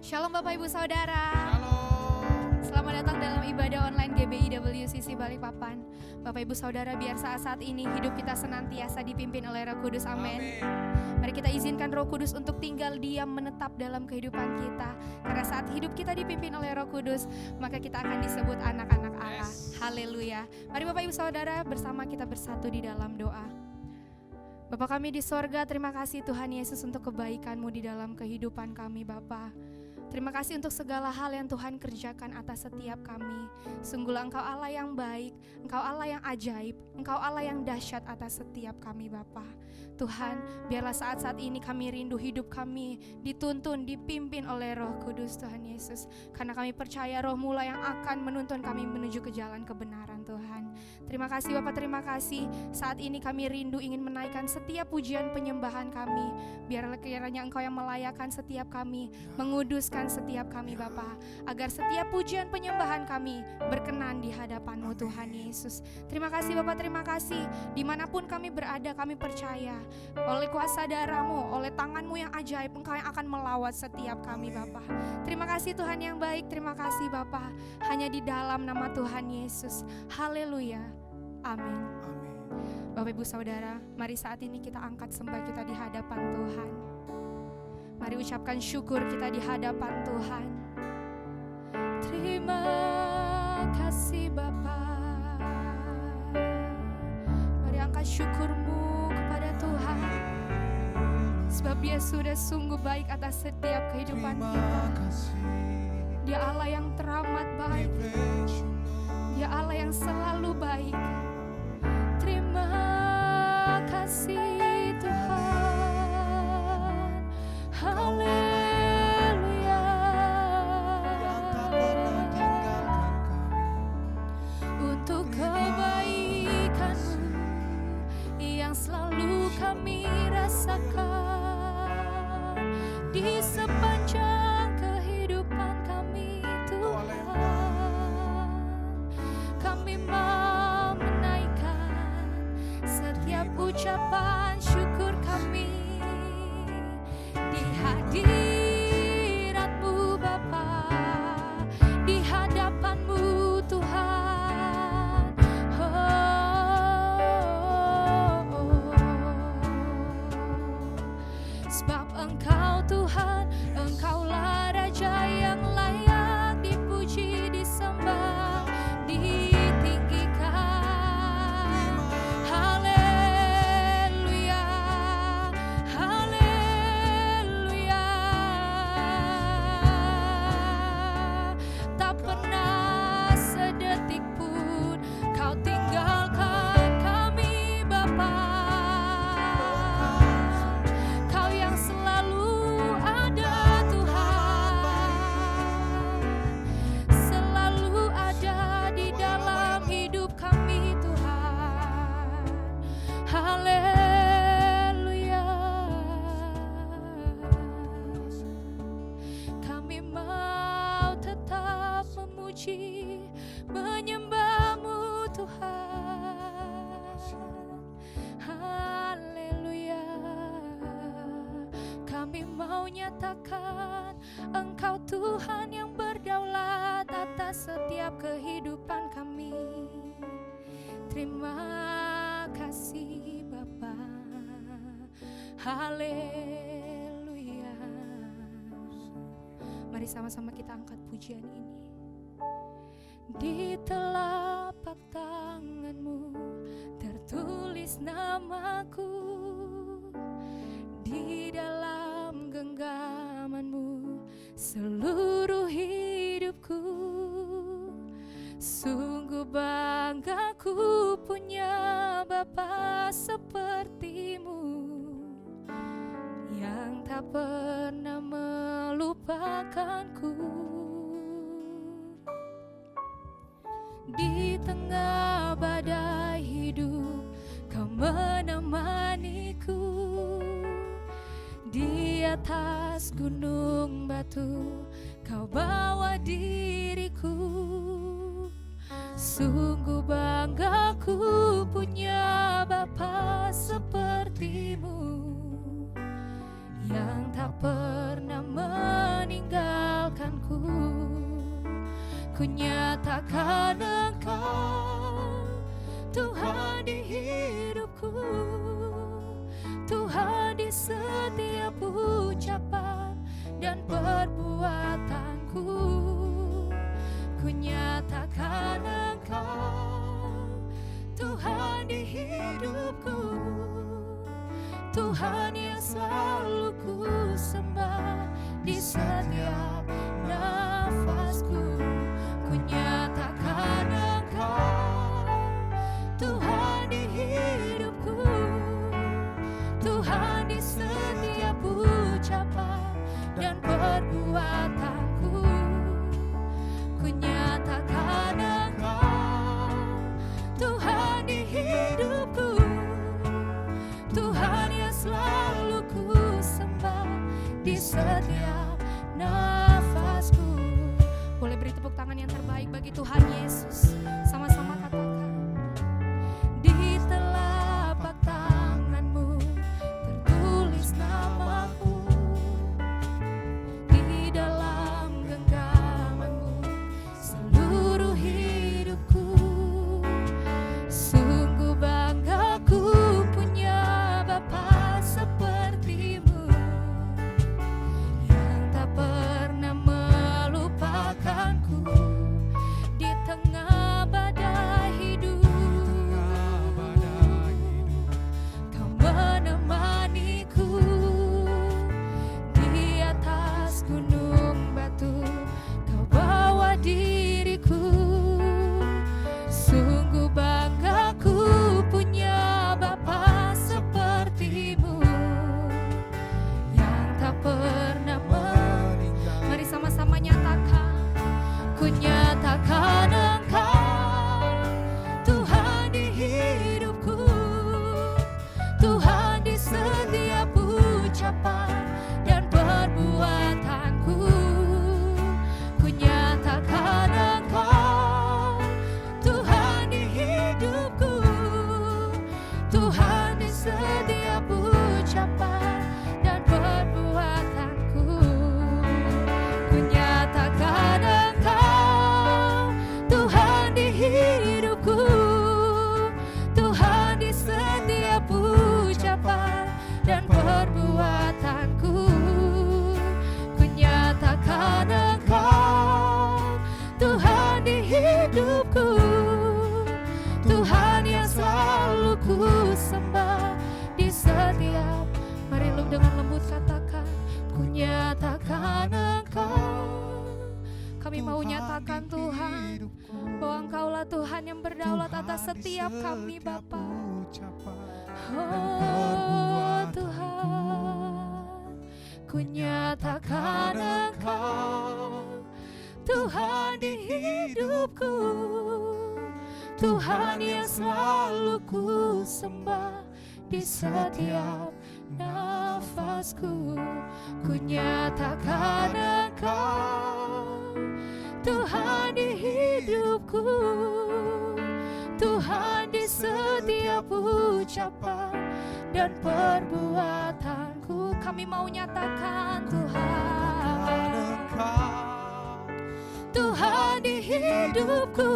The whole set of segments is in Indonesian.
Shalom Bapak Ibu Saudara. Shalom. Selamat datang dalam ibadah online GBI WCC Balikpapan. Bapak Ibu Saudara, biar saat ini hidup kita senantiasa dipimpin oleh Roh Kudus. Amin. Mari kita izinkan Roh Kudus untuk tinggal diam menetap dalam kehidupan kita. Karena saat hidup kita dipimpin oleh Roh Kudus, maka kita akan disebut anak-anak Allah. Haleluya. Mari Bapak Ibu Saudara, bersama kita bersatu di dalam doa. Bapa kami di sorga, terima kasih Tuhan Yesus untuk kebaikan-Mu di dalam kehidupan kami Bapa. Terima kasih untuk segala hal yang Tuhan kerjakan atas setiap kami. Sungguhlah Engkau Allah yang baik, Engkau Allah yang ajaib, Engkau Allah yang dahsyat atas setiap kami Bapa. Tuhan, biarlah saat-saat ini kami rindu hidup kami dituntun, dipimpin oleh Roh Kudus Tuhan Yesus. Karena kami percaya Roh-Mu lah yang akan menuntun kami menuju ke jalan kebenaran Tuhan. Terima kasih Bapak, terima kasih. Saat ini kami rindu ingin menaikkan setiap pujian penyembahan kami. Biarlah kiranya Engkau yang melayakan setiap kami, menguduskan setiap kami Bapa, agar setiap pujian penyembahan kami berkenan di hadapan-Mu Tuhan Yesus. Terima kasih Bapa, terima kasih. Dimanapun kami berada, kami percaya oleh kuasa darah-Mu, oleh tangan-Mu yang ajaib, Engkau yang akan melawat setiap kami Bapa. Terima kasih Tuhan yang baik, terima kasih Bapa. Hanya di dalam nama Tuhan Yesus. Haleluya. Amin. Bapak Ibu Saudara, mari saat ini kita angkat sembah kita di hadapan Tuhan. Mari ucapkan syukur kita di hadapan Tuhan. Terima kasih Bapa. Mari angkat syukur-Mu kepada Tuhan. Sebab Dia sudah sungguh baik atas setiap kehidupan kita. Dia Allah yang teramat baik. Dia Allah yang selalu baik. Terima kasih Tuhan. Haleluya. Untuk kebaikan-Mu yang selalu kami rasakan di sepanjang kehidupan kami Tuhan. Kami mau menaikkan setiap ucapan syukur kami di hadirat-Mu Bapa, di hadapan-Mu Tuhan. Sebab Engkau Tuhan, Engkaulah Raja yang layak dipuji, disembah, ditinggikan. Haleluya, haleluya. Tak pernah sedetik pun Kau tinggalkan kami Bapa. Kau yang selalu ada Tuhan, selalu ada di dalam hidup kami Tuhan. Haleluya. Kami mau tetap memuji, menyembah-Mu Tuhan. Haleluya. Kami mau nyatakan Engkau Tuhan yang berdaulat atas setiap kehidupan kami. Terima kasih Bapa. Haleluya. Mari sama-sama kita angkat pujian ini. Di telapak tangan-Mu tertulis namaku, di dalam genggaman-Mu seluruh hidupku. Sungguh bangga ku punya Bapa seperti-Mu, yang tak pernah melupakanku. Di tengah badai hidup Kau menemaniku. Di atas gunung batu Kau bawa diriku. Sungguh bangga ku punya Bapa seperti-Mu, yang tak pernah meninggalkanku. Ku nyatakan Engkau Tuhan di hidupku, Tuhan di setiap ucapan dan perbuatanku. Ku nyatakan Engkau Tuhan di hidupku, Tuhan yang selalu ku sembah di setiap nafasku. Ku nyatakan Engkau Tuhan di hidupku, Tuhan di setiap ucapan dan perbuatanku. Ku nyatakan Engkau Tuhan di hidupku, Tuhan yang selalu ku sembah di setiap nafasku. Boleh beri tepuk tangan yang terbaik bagi Tuhan Yesus. Sama-sama katakan. Di telapak tangan-Mu tertulis nama-Ku, di dalam genggaman-Mu seluruh hidupku. Sungguh bangga ku punya Bapa seperti-Mu, yang tak pernah melupakanku di tengah badai hidup. Kau menemaniku di atas gunung batu, Kau bawa diriku. Sungguh bangga ku punya Bapa seperti-Mu, yang tak pernah meninggal. Mari sama-sama nyatakan. Ku nyatakan Engkau Tuhan di hidupku, Tuhan di setiap ucapan dan perbuatanku. Ku nyatakan Engkau Tuhan di hidupku, Tuhan di setiap ucapan dan perbuatanku. Ku nyatakan Engkau Tuhan di hidupku, Tuhan di setiap ucapan dan perbuatanku. Ku nyatakan Engkau Tuhan di hidupku, Tuhan yang selalu ku sembah di setiap. Mari lu dengan lembut katakan. Ku nyatakan Engkau. Kami mau nyatakan Tuhan bahwa Engkaulah Tuhan yang berdaulat atas setiap kami Bapa. Oh Tuhan, ku nyatakan Engkau Tuhan di hidupku, Tuhan yang selalu ku sembah di setiap nafasku. Ku nyatakan Engkau Tuhan di hidupku, Tuhan di setiap ucapan dan perbuatanku. Kami mau nyatakan Tuhan, Tuhan di hidupku,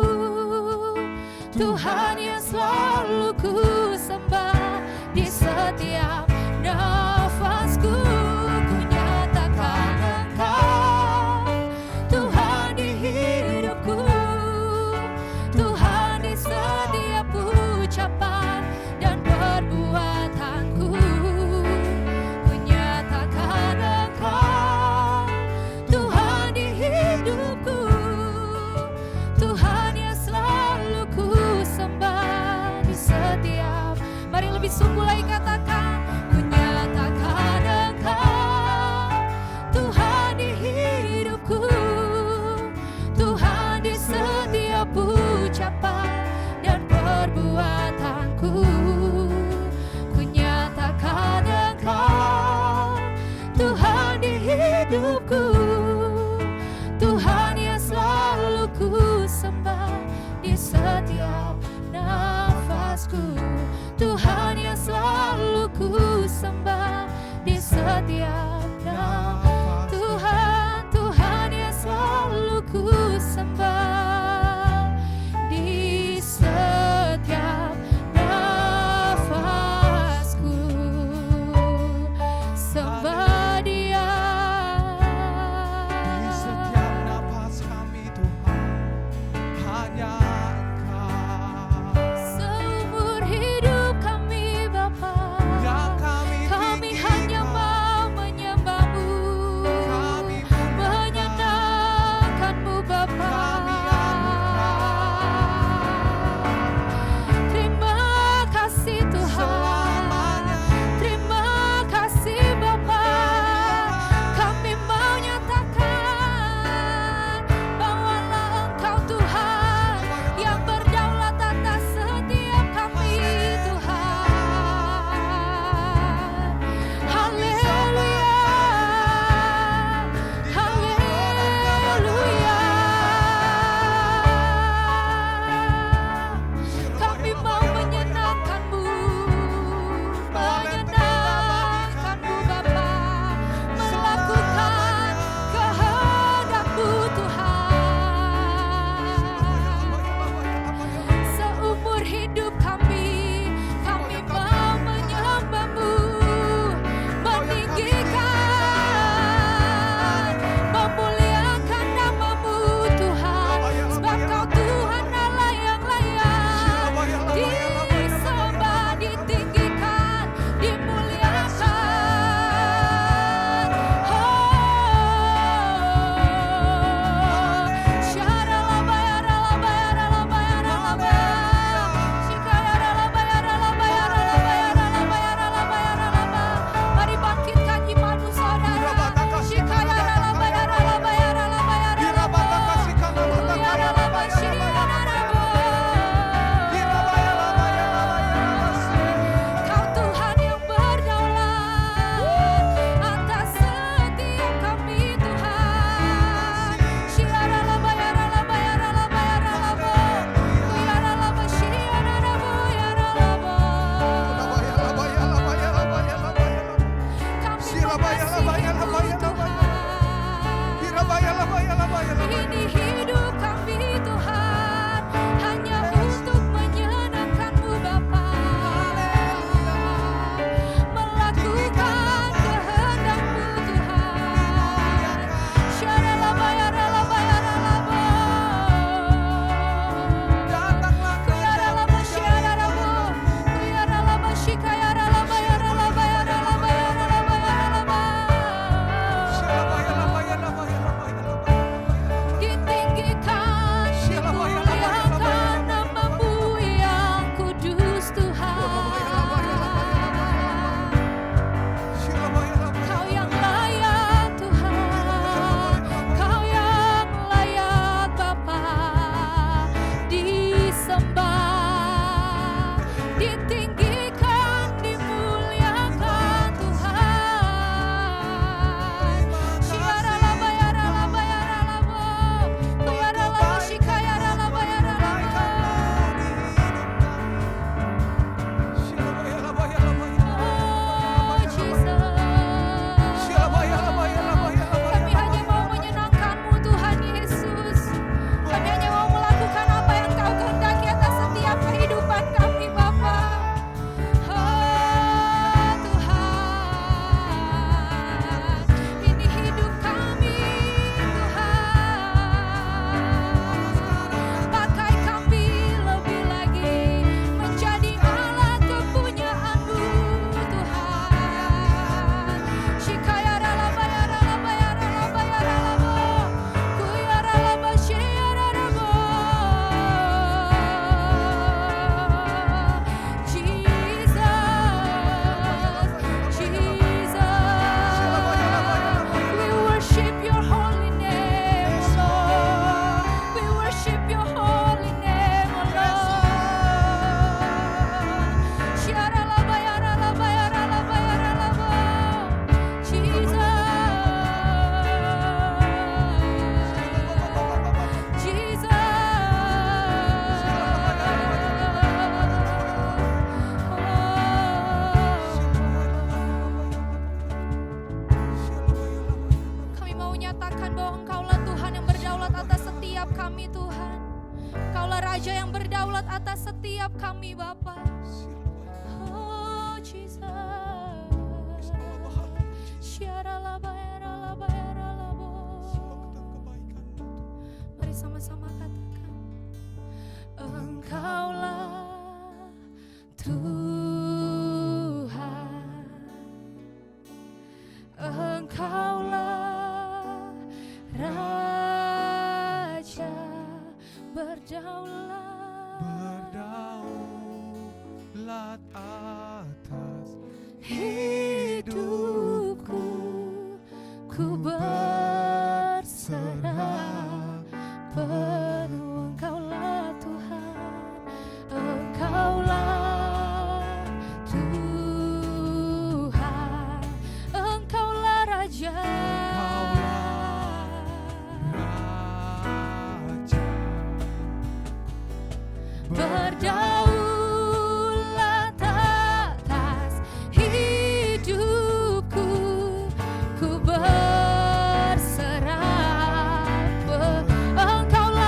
Tuhan yang selalu ku sembah di setiap nafasku. Ku nyatakan Engkau Tuhan di hidupku, Tuhan di setiap ucapan dan perbuatanku. Ku nyatakan Engkau Tuhan di hidupku, Tuhan yang selalu ku sembah di setiap Ini hidup kami Tuhan, hanya untuk menyenangkan-Mu Bapa. Melakukan kehendak-Mu Tuhan. Syaralaba yaralaba yaralaba. Kuyaralaba syaralaba. Kuyaralaba shikayaralaba yaralaba yaralaba yaralaba yaralaba. Ditinggikan, dimuliakan nama-Mu yang kudus Tuhan. Kau yang layak Tuhan, Kau yang layak Bapa, disembah, ditinggikan, dimuliakan Tuhan. Syiaralaba yaralaba yaralaba, kuyaralaba shikayaralaba yaralaba. Oh Jesus, kami hanya mau menyenangkan-Mu Tuhan Yesus. Kami hanya mau melakukan apa yang Kau kehendaki atas setiap kehidupan kami Bapa. Oh Tuhan, ini hidup kami Tuhan. Pakai kami lebih lagi menjadi alat kepunyaan-Mu Tuhan. Shikayaralaba yaralaba yaralaba yaralaba. Kuyaralaba syaralaba. Jesus, we worship Your holy name, O Lord. We worship Your holy name, O Lord. Syaralaba yaralaba yaralaba yaralaba. Jesus, Jesus. Kami mau nyatakan bahwa Engkaulah Tuhan yang berdaulat atas setiap kami Tuhan. Engkaulah Raja yang berdaulat atas setiap kami Bapa. Oh Jesus. Syaralaba yaralaba yaralaba. Mari sama-sama katakan. Engkaulah Tuhan, Engkaulah Raja berdaulat atas hidupku, ku berserah penuh. Engkaulah Tuhan, Engkaulah Tuhan, Engkaulah Raja. Berdaulat atas hidupku, ku berserah. Engkaulah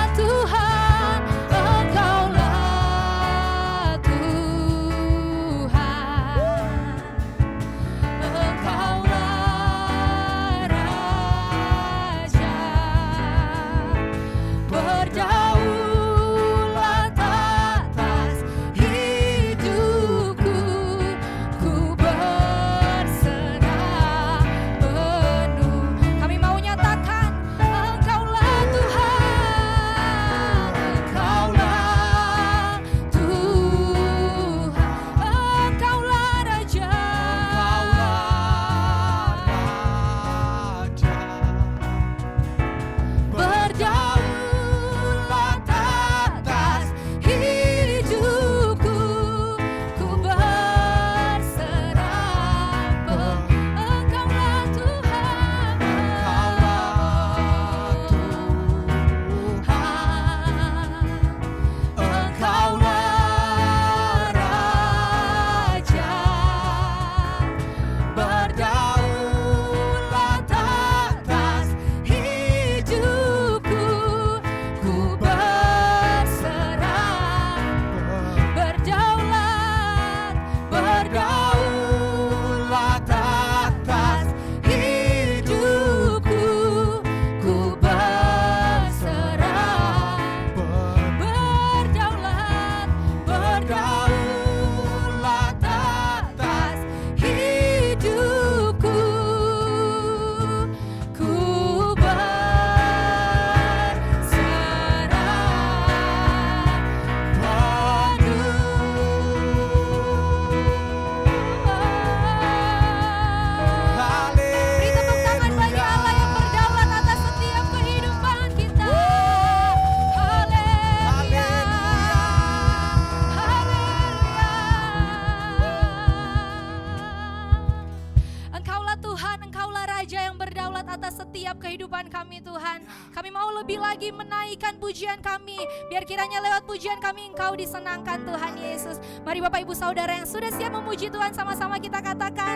Kami mau lebih lagi menaikkan pujian kami. Biar kiranya lewat pujian kami Engkau disenangkan Tuhan Yesus. Mari Bapak Ibu Saudara yang sudah siap memuji Tuhan, sama-sama kita katakan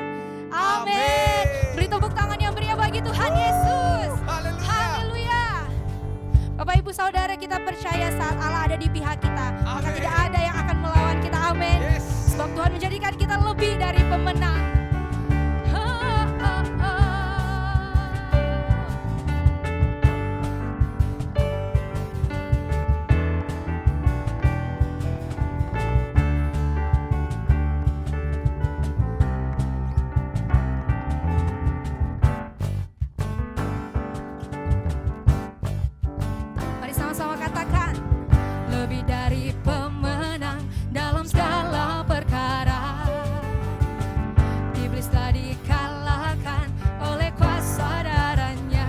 amin. Beri tepuk tangan yang meriah bagi Tuhan Yesus. Haleluya. Bapak Ibu Saudara, kita percaya saat Allah ada di pihak kita, maka tidak ada yang akan melawan kita. Amin. Sebab Tuhan menjadikan kita lebih dari pemenang. Mari sama-sama katakan, lebih dari pemenang dalam segala perkara. Iblis telah dikalahkan oleh kuasa darahnya.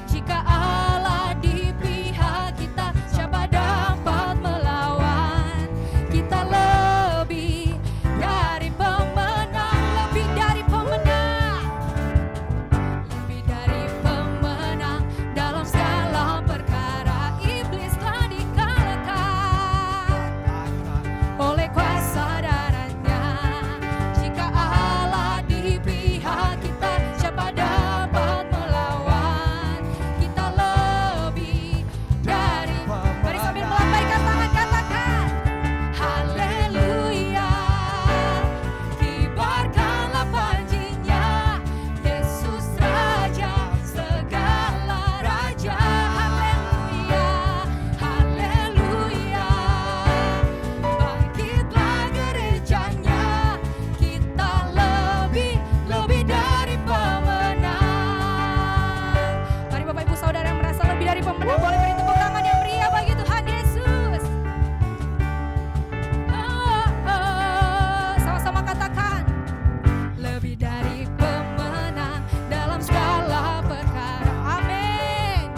Jika Allah di pihak kita, siapa dapat melawan? Kita lebih dari pemenang, lebih dari pemenang, lebih dari pemenang dalam segala perkara. Iblis telah dikalahkan oleh kuasa darahnya. Jika Allah di pihak kita, siapa dapat melawan? Kita lebih dari. Mari sambil melambaikan tangan katakan haleluya. Kibarkanlah panjinya, Yesus Raja segala raja. Haleluya, haleluya. Bangkitlah gerejanya, kita lebih dari pemenang. Mari Bapak Ibu Saudara yang merasa lebih dari pemenang, boleh beri tepuk tangan yang meriah bagi Tuhan Yesus. Sama-sama katakan lebih dari pemenang dalam segala perkara. Amin.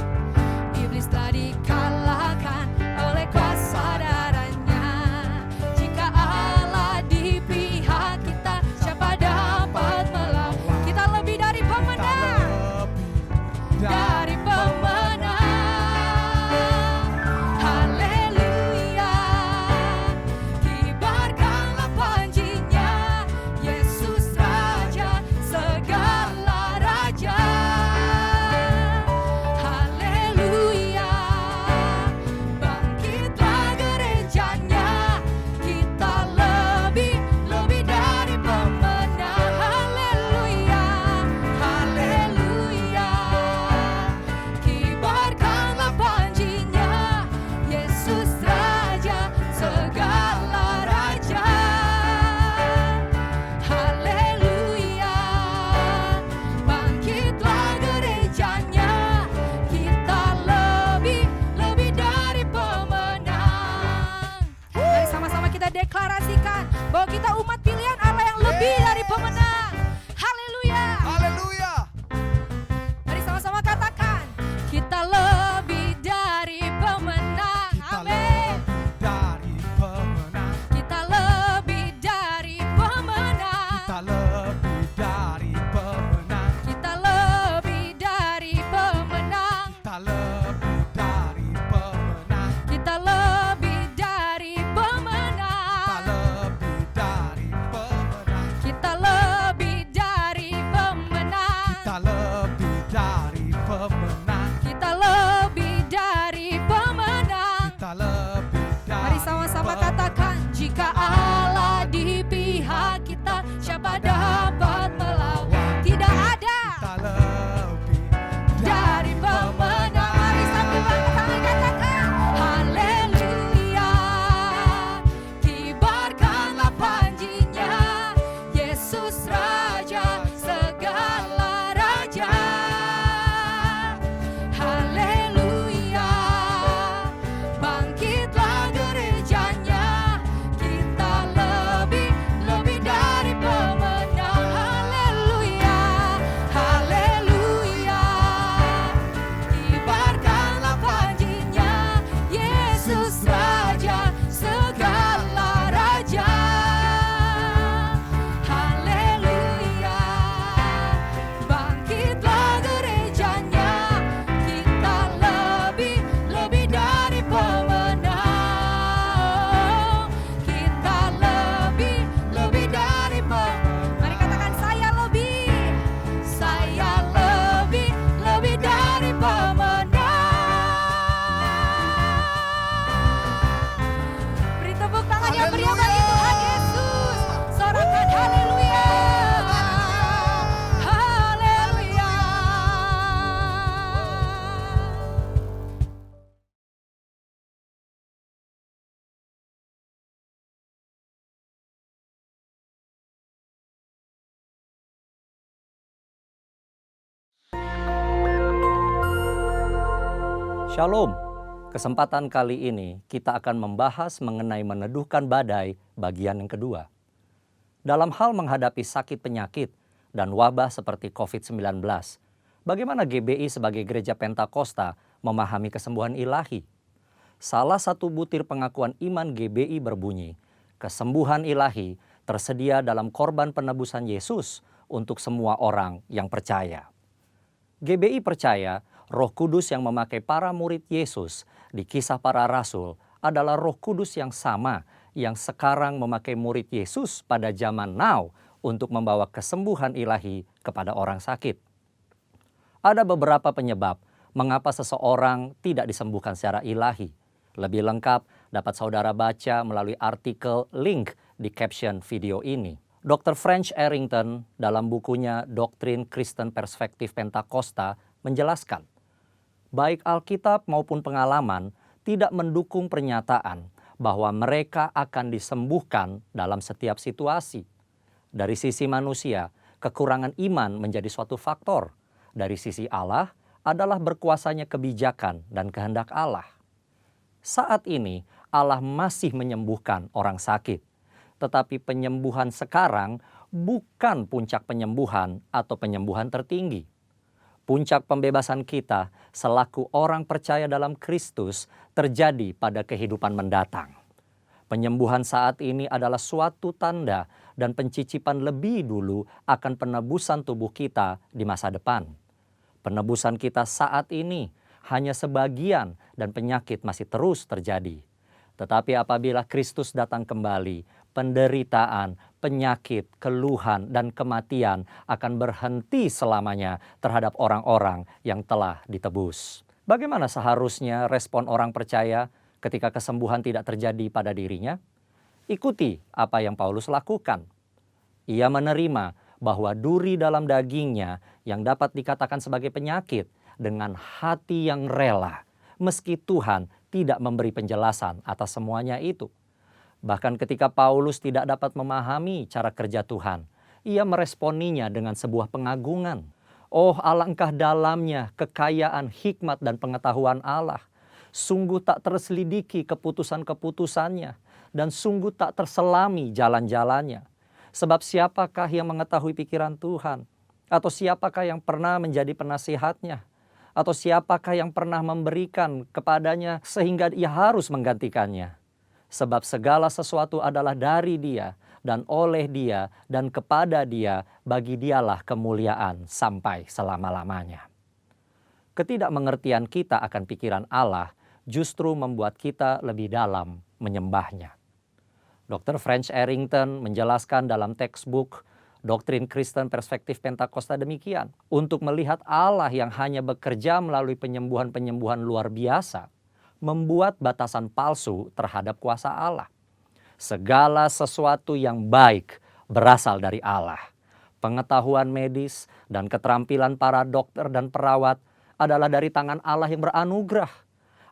Iblis telah dikalahkan oleh kuasa darahnya. Jika Allah di pihak kita, siapa dapat melawan? Kita lebih dari pemenang, dari pemenang. Haleluya. Kibarkanlah panjinya, Yesus Raja segala raja. Haleluya. Bangkitlah gerejanya, kita lebih dari pemenang. Haleluya, haleluya. Kibarkanlah panjinya, Yesus Raja segala raja. Haleluya. Bangkitlah gerejanya, kita lebih dari pemenang. Mari sama-sama kita deklarasikan bahwa kita umat pilihan Allah yang lebih dari pemenang. Haleluya. Haleluya. Mari sama-sama katakan kita lebih dari pemenang. Amin. Dari pemenang. Kita lebih dari pemenang. Kita lebih dari pemenang. Kita lebih dari pemenang. Kita lebih dari pemenang. Kita lebih dari pemenang. Kita lebih dari pemenang. Kita lebih dari pemenang. Kita lebih dari pemenang. Kita lebih dari pemenang. Kita lebih dari. Mari sama-sama katakan, jika Allah di pihak kita, siapa dapat melawan? Tidak ada Kita lebih dari pemenang. Mari sambil angkat tangan katakan haleluya. Kibarkanlah panjinya, Yesus Raja segala raja. Haleluya. Bangkitlah gerejanya, kita Shalom. Kesempatan kali ini kita akan membahas mengenai meneduhkan badai bagian yang kedua. Dalam hal menghadapi sakit penyakit dan wabah seperti COVID-19, bagaimana GBI sebagai gereja Pentakosta memahami kesembuhan ilahi? Salah satu butir pengakuan iman GBI berbunyi, kesembuhan ilahi tersedia dalam korban penebusan Yesus untuk semua orang yang percaya. GBI percaya Roh Kudus yang memakai para murid Yesus di Kisah Para Rasul adalah Roh Kudus yang sama yang sekarang memakai murid Yesus pada zaman now untuk membawa kesembuhan ilahi kepada orang sakit. Ada beberapa penyebab mengapa seseorang tidak disembuhkan secara ilahi. Lebih lengkap dapat saudara baca melalui artikel link di caption video ini. Dr. French Arrington dalam bukunya Doktrin Kristen Perspektif Pentakosta menjelaskan, baik Alkitab maupun pengalaman tidak mendukung pernyataan bahwa mereka akan disembuhkan dalam setiap situasi. Dari sisi manusia, kekurangan iman menjadi suatu faktor. Dari sisi Allah adalah berkuasanya kebijakan dan kehendak Allah. Saat ini Allah masih menyembuhkan orang sakit. Tetapi penyembuhan sekarang bukan puncak penyembuhan atau penyembuhan tertinggi. Puncak pembebasan kita selaku orang percaya dalam Kristus terjadi pada kehidupan mendatang. Penyembuhan saat ini adalah suatu tanda dan pencicipan lebih dulu akan penebusan tubuh kita di masa depan. Penebusan kita saat ini hanya sebagian dan penyakit masih terus terjadi. Tetapi apabila Kristus datang kembali, penderitaan, penyakit, keluhan, dan kematian akan berhenti selamanya terhadap orang-orang yang telah ditebus. Bagaimana seharusnya respon orang percaya ketika kesembuhan tidak terjadi pada dirinya? Ikuti apa yang Paulus lakukan. Ia menerima bahwa duri dalam dagingnya yang dapat dikatakan sebagai penyakit dengan hati yang rela, meski Tuhan tidak memberi penjelasan atas semuanya itu. Bahkan ketika Paulus tidak dapat memahami cara kerja Tuhan, ia meresponinya dengan sebuah pengagungan. Oh, alangkah dalamnya kekayaan hikmat dan pengetahuan Allah. Sungguh tak terselidiki keputusan-keputusannya dan sungguh tak terselami jalan-jalannya. Sebab siapakah yang mengetahui pikiran Tuhan? Atau siapakah yang pernah menjadi penasihatnya? Atau siapakah yang pernah memberikan kepadanya sehingga ia harus menggantikannya? Sebab segala sesuatu adalah dari Dia dan oleh Dia dan kepada Dia, bagi Dialah kemuliaan sampai selama-lamanya. Ketidakmengertian kita akan pikiran Allah justru membuat kita lebih dalam menyembahnya. Dr. French Arrington menjelaskan dalam textbook Doktrin Kristen Perspektif Pentakosta demikian. Untuk melihat Allah yang hanya bekerja melalui penyembuhan-penyembuhan luar biasa, membuat batasan palsu terhadap kuasa Allah. Segala sesuatu yang baik berasal dari Allah. Pengetahuan medis dan keterampilan para dokter dan perawat adalah dari tangan Allah yang beranugerah.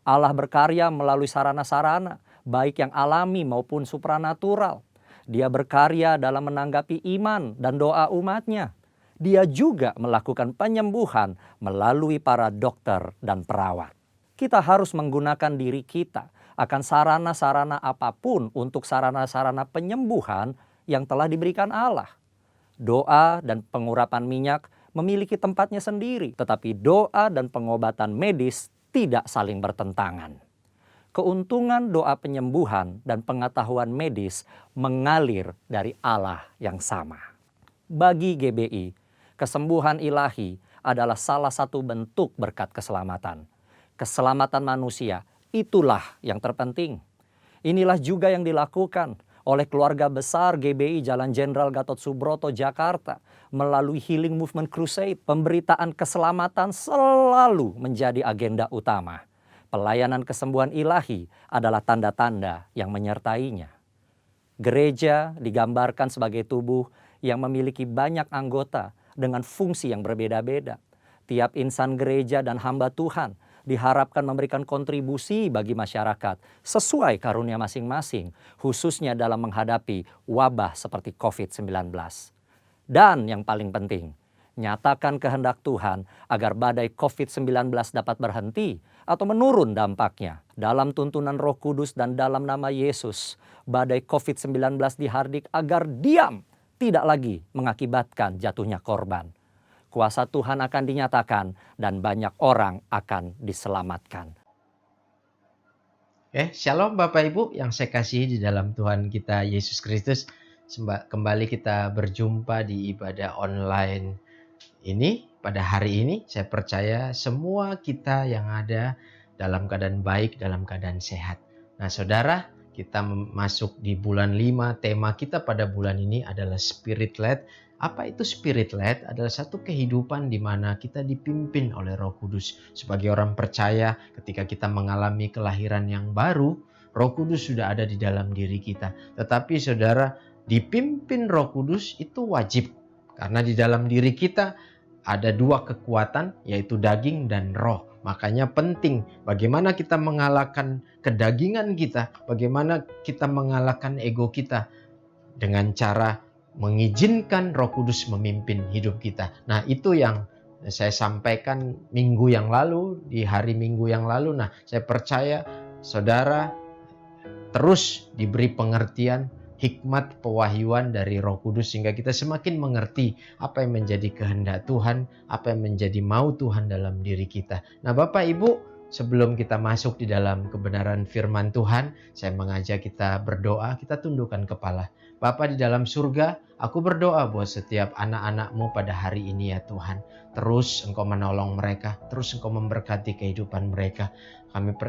Allah berkarya melalui sarana-sarana, baik yang alami maupun supranatural. Dia berkarya dalam menanggapi iman dan doa umatnya. Dia juga melakukan penyembuhan melalui para dokter dan perawat. Kita harus menggunakan diri kita akan sarana-sarana apapun untuk sarana-sarana penyembuhan yang telah diberikan Allah. Doa dan pengurapan minyak memiliki tempatnya sendiri, tetapi doa dan pengobatan medis tidak saling bertentangan. Keuntungan doa penyembuhan dan pengetahuan medis mengalir dari Allah yang sama. Bagi GBI, kesembuhan ilahi adalah salah satu bentuk berkat keselamatan. Keselamatan manusia, itulah yang terpenting. Inilah juga yang dilakukan oleh keluarga besar GBI Jalan Jenderal Gatot Subroto, Jakarta. Melalui Healing Movement Crusade, pemberitaan keselamatan selalu menjadi agenda utama. Pelayanan kesembuhan ilahi adalah tanda-tanda yang menyertainya. Gereja digambarkan sebagai tubuh yang memiliki banyak anggota dengan fungsi yang berbeda-beda. Tiap insan gereja dan hamba Tuhan diharapkan memberikan kontribusi bagi masyarakat sesuai karunia masing-masing, khususnya dalam menghadapi wabah seperti COVID-19. Dan yang paling penting, Nyatakan kehendak Tuhan agar badai COVID-19 dapat berhenti atau menurun dampaknya. Dalam tuntunan Roh Kudus dan dalam nama Yesus, badai COVID-19 dihardik agar diam, tidak lagi mengakibatkan jatuhnya korban. Kuasa Tuhan akan dinyatakan dan banyak orang akan diselamatkan. Shalom Bapak Ibu yang saya kasihi di dalam Tuhan kita Yesus Kristus. Kembali kita berjumpa di ibadah online ini pada hari ini. Saya percaya semua kita yang ada dalam keadaan baik, dalam keadaan sehat. Nah saudara, kita masuk di bulan 5. Tema kita pada bulan ini adalah Spirit Led. Apa itu Spirit Led? Adalah satu kehidupan di mana kita dipimpin oleh Roh Kudus. Sebagai orang percaya, ketika kita mengalami kelahiran yang baru, Roh Kudus sudah ada di dalam diri kita. Tetapi saudara, dipimpin Roh Kudus itu wajib. Karena di dalam diri kita ada dua kekuatan, yaitu daging dan roh. Makanya penting bagaimana kita mengalahkan kedagingan kita, bagaimana kita mengalahkan ego kita dengan cara mengizinkan Roh Kudus memimpin hidup kita. Nah, itu yang saya sampaikan minggu yang lalu, di hari Minggu yang lalu. Nah, saya percaya saudara terus diberi pengertian, hikmat, pewahyuan dari Roh Kudus sehingga kita semakin mengerti apa yang menjadi kehendak Tuhan, apa yang menjadi mau Tuhan dalam diri kita. Nah, Bapak Ibu, sebelum kita masuk di dalam kebenaran firman Tuhan, saya mengajak kita berdoa, kita tundukkan kepala. Bapa di dalam surga, aku berdoa buat setiap anak-anak-Mu pada hari ini ya Tuhan. Terus Engkau menolong mereka, terus Engkau memberkati kehidupan mereka.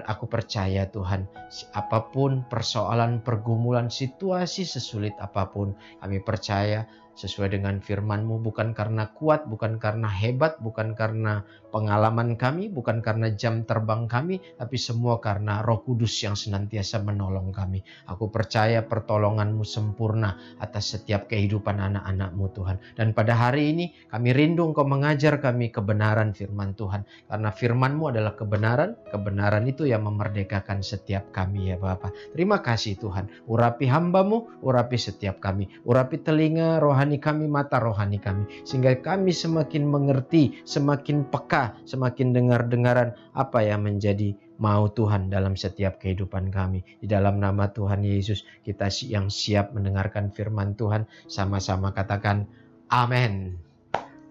Aku percaya Tuhan, apapun persoalan, pergumulan, situasi sesulit apapun, kami percaya sesuai dengan firman-Mu, bukan karena kuat, bukan karena hebat, bukan karena pengalaman kami, bukan karena jam terbang kami, tapi semua karena Roh Kudus yang senantiasa menolong kami. Aku percaya pertolongan-Mu sempurna atas setiap kehidupan anak-anak-Mu Tuhan. Dan pada hari ini kami rindu Engkau mengajar kami kebenaran firman Tuhan. Karena firman-Mu adalah kebenaran, kebenaran itu yang memerdekakan setiap kami ya Bapa. Terima kasih Tuhan, urapi hamba-Mu, urapi setiap kami, urapi telinga rohani kami, mata rohani kami, sehingga kami semakin mengerti, semakin peka, semakin dengar-dengaran apa yang menjadi mau Tuhan dalam setiap kehidupan kami. Di dalam nama Tuhan Yesus, kita yang siap mendengarkan firman Tuhan, sama-sama katakan amin.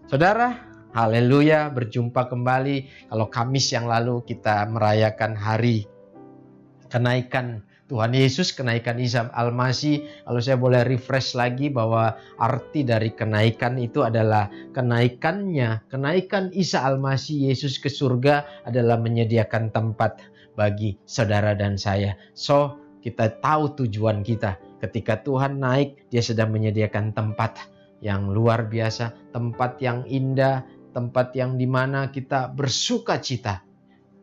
Saudara, haleluya, berjumpa kembali. Kalau Kamis yang lalu kita merayakan hari kenaikan Tuhan Yesus, kenaikan Isa Al-Masih. Kalau saya boleh refresh lagi bahwa arti dari kenaikan itu adalah kenaikan Isa Al-Masih Yesus ke surga adalah menyediakan tempat bagi saudara dan saya. So, kita tahu tujuan kita. Ketika Tuhan naik, Dia sedang menyediakan tempat yang luar biasa, tempat yang indah, tempat yang dimana kita bersuka cita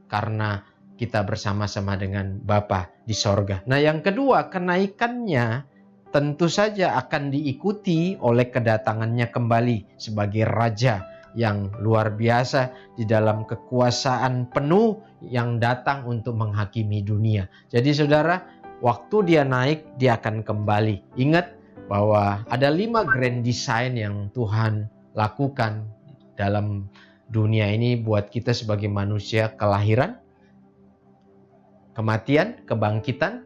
karena kita bersama-sama dengan Bapa di sorga. Nah, yang kedua, kenaikannya tentu saja akan diikuti oleh kedatangannya kembali sebagai Raja yang luar biasa di dalam kekuasaan penuh yang datang untuk menghakimi dunia. Jadi saudara, waktu Dia naik, Dia akan kembali. Ingat bahwa ada 5 grand design yang Tuhan lakukan dalam dunia ini buat kita sebagai manusia: kelahiran, kematian, kebangkitan,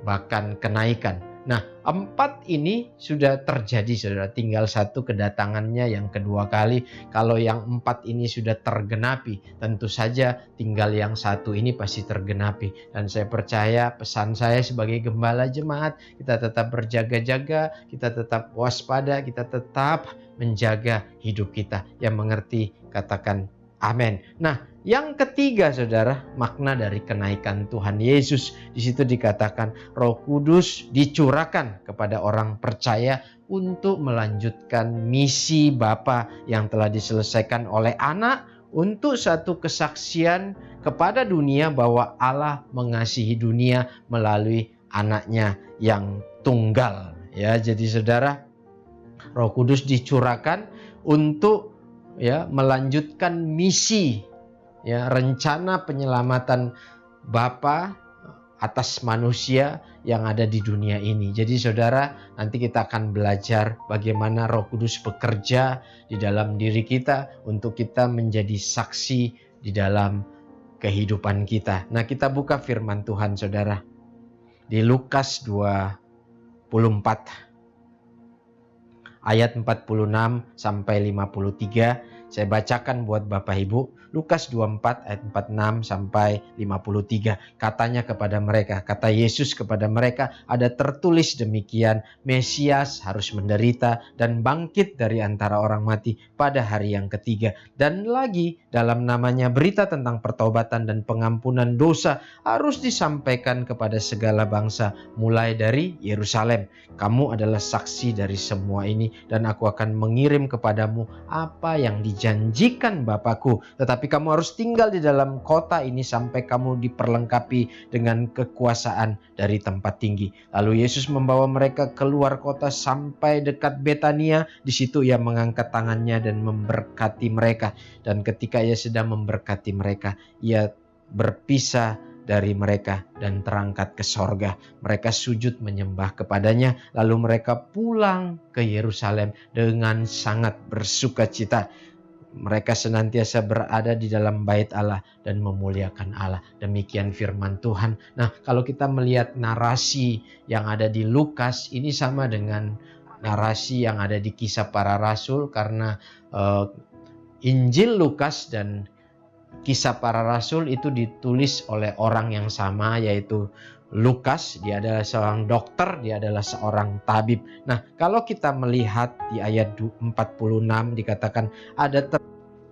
bahkan kenaikan. Nah, 4 ini sudah terjadi saudara, tinggal 1 kedatangannya yang kedua kali. Kalau yang 4 ini sudah tergenapi, tentu saja tinggal yang 1 ini pasti tergenapi. Dan saya percaya pesan saya sebagai gembala jemaat, kita tetap berjaga-jaga, kita tetap waspada, kita tetap menjaga hidup kita. Yang mengerti katakan amin. Nah, yang ketiga saudara, makna dari kenaikan Tuhan Yesus. Di situ dikatakan Roh Kudus dicurahkan kepada orang percaya untuk melanjutkan misi Bapa yang telah diselesaikan oleh Anak untuk satu kesaksian kepada dunia bahwa Allah mengasihi dunia melalui Anaknya yang tunggal. Ya, jadi saudara, Roh Kudus dicurahkan untuk melanjutkan misi, rencana penyelamatan Bapa atas manusia yang ada di dunia ini. Jadi saudara, nanti kita akan belajar bagaimana Roh Kudus bekerja di dalam diri kita untuk kita menjadi saksi di dalam kehidupan kita. Nah, kita buka firman Tuhan saudara di Lukas 24 ayat 46 sampai 53. Saya bacakan buat Bapak Ibu. Lukas 24 ayat 46 sampai 53. Katanya kepada mereka, kata Yesus kepada mereka, ada tertulis demikian, Mesias harus menderita dan bangkit dari antara orang mati pada hari yang ketiga. Dan lagi dalam namanya berita tentang pertobatan dan pengampunan dosa harus disampaikan kepada segala bangsa mulai dari Yerusalem. Kamu adalah saksi dari semua ini dan aku akan mengirim kepadamu apa yang dijanjikan Bapakku. Tetapi kamu harus tinggal di dalam kota ini sampai kamu diperlengkapi dengan kekuasaan dari tempat tinggi. Lalu Yesus membawa mereka keluar kota sampai dekat Betania. Di situ ia mengangkat tangannya dan memberkati mereka. Dan ketika ia sedang memberkati mereka, ia berpisah dari mereka dan terangkat ke sorga. Mereka sujud menyembah kepadanya. Lalu mereka pulang ke Yerusalem dengan sangat bersukacita. Mereka senantiasa berada di dalam bait Allah dan memuliakan Allah. Demikian firman Tuhan. Nah, kalau kita melihat narasi yang ada di Lukas, ini sama dengan narasi yang ada di Kisah Para Rasul, karena Injil Lukas dan Kisah Para Rasul itu ditulis oleh orang yang sama, yaitu Lukas. Dia adalah seorang dokter, dia adalah seorang tabib. Nah, kalau kita melihat di ayat 46 dikatakan ada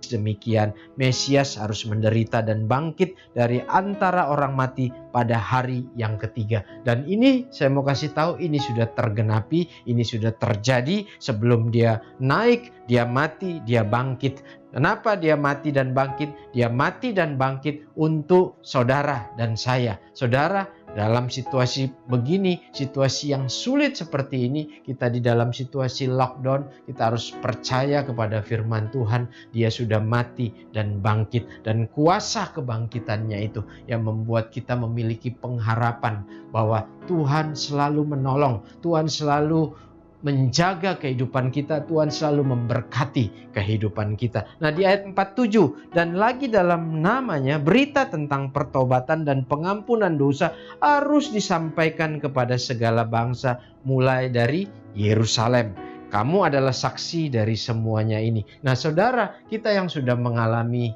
demikian, Mesias harus menderita dan bangkit dari antara orang mati pada hari yang ketiga. Dan ini saya mau kasih tahu, ini sudah tergenapi, ini sudah terjadi sebelum dia naik, dia mati, dia bangkit. Kenapa dia mati dan bangkit? Dia mati dan bangkit untuk saudara dan saya. Saudara, dalam situasi begini, situasi yang sulit seperti ini, kita di dalam situasi lockdown, kita harus percaya kepada firman Tuhan. Dia sudah mati dan bangkit. Dan kuasa kebangkitannya itu yang membuat kita memiliki pengharapan bahwa Tuhan selalu menolong, Tuhan selalu menjaga kehidupan kita, Tuhan selalu memberkati kehidupan kita. Nah, di ayat 47, dan lagi dalam namanya berita tentang pertobatan dan pengampunan dosa harus disampaikan kepada segala bangsa mulai dari Yerusalem. Kamu adalah saksi dari semuanya ini. Nah, saudara, kita yang sudah mengalami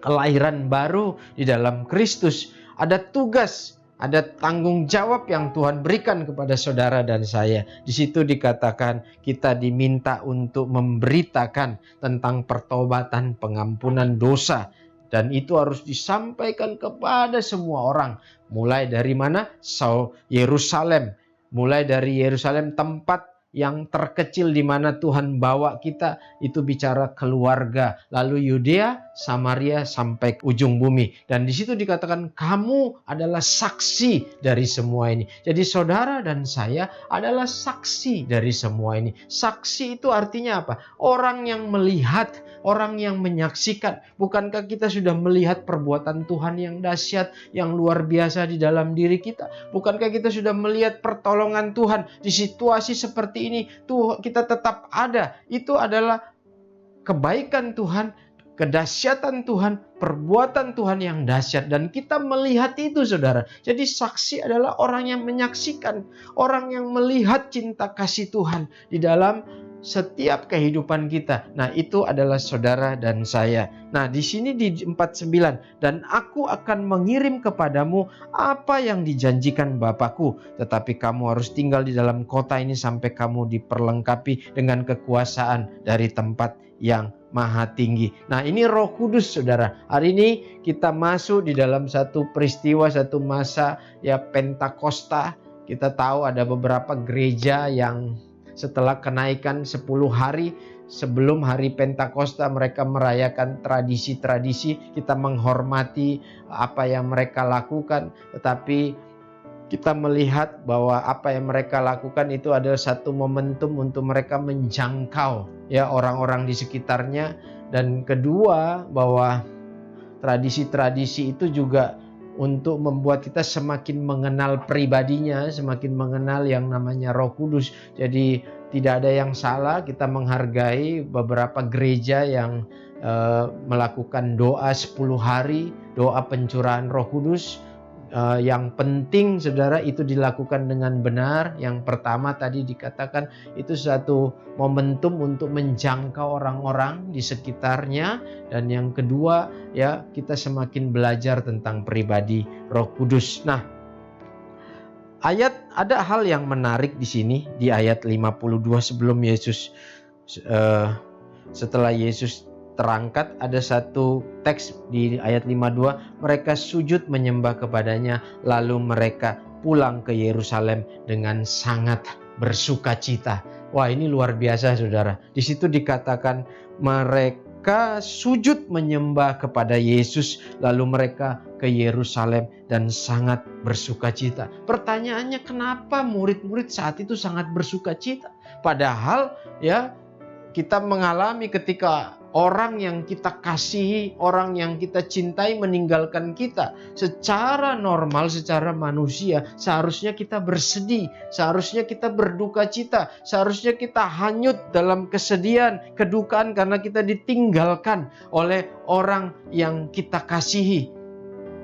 kelahiran baru di dalam Kristus, ada tugas, ada tanggung jawab yang Tuhan berikan kepada saudara dan saya. Di situ dikatakan kita diminta untuk memberitakan tentang pertobatan, pengampunan dosa. Dan itu harus disampaikan kepada semua orang. Mulai dari mana? Yerusalem. Mulai dari Yerusalem, tempat yang terkecil di mana Tuhan bawa kita, itu bicara keluarga, lalu Yudea, Samaria sampai ujung bumi. Dan di situ dikatakan kamu adalah saksi dari semua ini. Jadi saudara dan saya adalah saksi dari semua ini. Saksi itu artinya apa? Orang yang melihat, orang yang menyaksikan. Bukankah kita sudah melihat perbuatan Tuhan yang dahsyat, yang luar biasa di dalam diri kita? Bukankah kita sudah melihat pertolongan Tuhan di situasi seperti ini? Tuh, kita tetap ada. Itu adalah kebaikan Tuhan, kedahsyatan Tuhan, perbuatan Tuhan yang dahsyat. Dan kita melihat itu, saudara. Jadi saksi adalah orang yang menyaksikan, orang yang melihat cinta kasih Tuhan di dalam setiap kehidupan kita. Nah, itu adalah saudara dan saya. Nah, di sini di 49, dan aku akan mengirim kepadamu apa yang dijanjikan Bapakku, tetapi kamu harus tinggal di dalam kota ini sampai kamu diperlengkapi dengan kekuasaan dari tempat yang maha tinggi. Nah, ini Roh Kudus, saudara. Hari ini kita masuk di dalam satu peristiwa, satu masa ya Pentakosta. Kita tahu ada beberapa gereja yang setelah kenaikan 10 hari sebelum hari Pentakosta, mereka merayakan tradisi-tradisi. Kita menghormati apa yang mereka lakukan, tetapi kita melihat bahwa apa yang mereka lakukan itu adalah satu momentum untuk mereka menjangkau ya orang-orang di sekitarnya. Dan kedua, bahwa tradisi-tradisi itu juga untuk membuat kita semakin mengenal pribadinya, semakin mengenal yang namanya Roh Kudus. Jadi tidak ada yang salah kita menghargai beberapa gereja yang melakukan doa 10 hari, doa pencurahan Roh Kudus. Yang penting saudara itu dilakukan dengan benar. Yang pertama tadi dikatakan itu suatu momentum untuk menjangkau orang-orang di sekitarnya, dan yang kedua ya kita semakin belajar tentang pribadi Roh Kudus. Nah, ada hal yang menarik di sini di ayat 52 sebelum Yesus setelah Yesus terangkat, ada satu teks di ayat 52, mereka sujud menyembah kepadanya, lalu mereka pulang ke Yerusalem dengan sangat bersukacita. Wah, ini luar biasa saudara. Di situ dikatakan mereka sujud menyembah kepada Yesus, lalu mereka ke Yerusalem dan sangat bersukacita. Pertanyaannya, kenapa murid-murid saat itu sangat bersukacita? Padahal ya kita mengalami ketika orang yang kita kasihi, orang yang kita cintai meninggalkan kita. Secara normal, secara manusia, seharusnya kita bersedih, seharusnya kita berduka cita, seharusnya kita hanyut dalam kesedihan, kedukaan karena kita ditinggalkan oleh orang yang kita kasihi.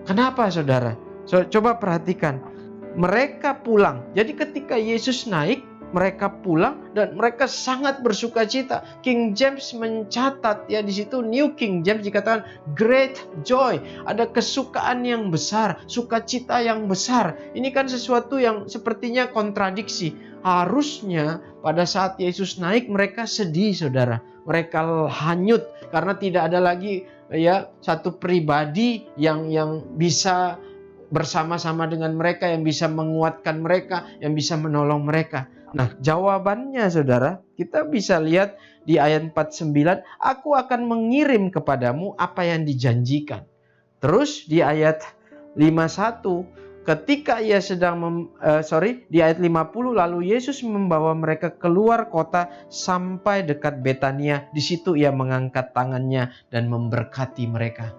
Kenapa saudara? Coba perhatikan, mereka pulang. Jadi ketika Yesus naik, mereka pulang dan mereka sangat bersukacita. King James mencatat ya di situ, New King James dikatakan great joy. Ada kesukaan yang besar, sukacita yang besar. Ini kan sesuatu yang sepertinya kontradiksi. Harusnya pada saat Yesus naik mereka sedih saudara. Mereka hanyut karena tidak ada lagi ya satu pribadi yang bisa bersama-sama dengan mereka, yang bisa menguatkan mereka, yang bisa menolong mereka. Nah, jawabannya saudara, kita bisa lihat di ayat 49, aku akan mengirim kepadamu apa yang dijanjikan. Terus di ayat 51, ketika ia sedang di ayat 50, lalu Yesus membawa mereka keluar kota sampai dekat Betania. Di situ ia mengangkat tangannya dan memberkati mereka.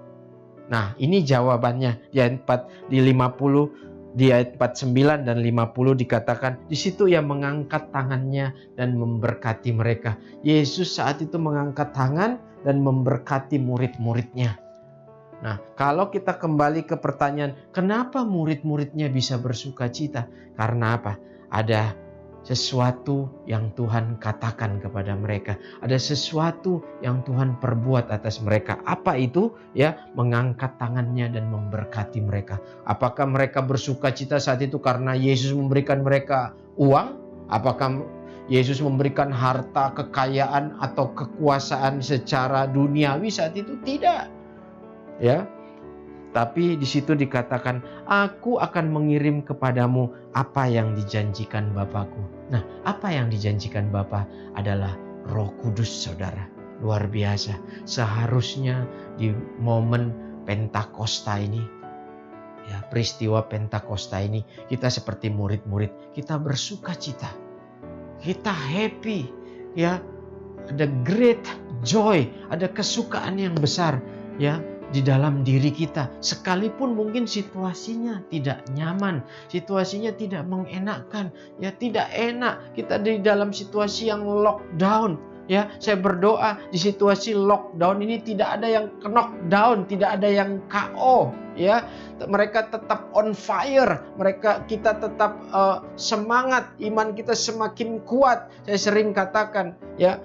Nah, ini jawabannya di ayat 4, di 50. Di ayat 49 dan 50 dikatakan, di situ ia mengangkat tangannya dan memberkati mereka. Yesus saat itu mengangkat tangan dan memberkati murid-muridnya. Nah, kalau kita kembali ke pertanyaan, kenapa murid-muridnya bisa bersukacita? Karena apa? Ada sesuatu yang Tuhan katakan kepada mereka. Ada sesuatu yang Tuhan perbuat atas mereka. Apa itu? Ya, mengangkat tangannya dan memberkati mereka. Apakah mereka bersukacita saat itu karena Yesus memberikan mereka uang? Apakah Yesus memberikan harta, kekayaan atau kekuasaan secara duniawi saat itu? Tidak. Ya. Tapi di situ dikatakan, aku akan mengirim kepadamu apa yang dijanjikan Bapakku. Nah, apa yang dijanjikan Bapa adalah Roh Kudus saudara. Luar biasa. Seharusnya di momen Pentakosta ini, ya, peristiwa Pentakosta ini, kita seperti murid-murid, kita bersukacita. Kita happy, ya. Ada great joy, ada kesukaan yang besar, ya, di dalam diri kita, sekalipun mungkin situasinya tidak nyaman, situasinya tidak mengenakkan, ya tidak enak, kita di dalam situasi yang lockdown, ya saya berdoa di situasi lockdown ini tidak ada yang knockdown, tidak ada yang KO, ya mereka tetap on fire, kita tetap semangat, iman kita semakin kuat. Saya sering katakan, ya,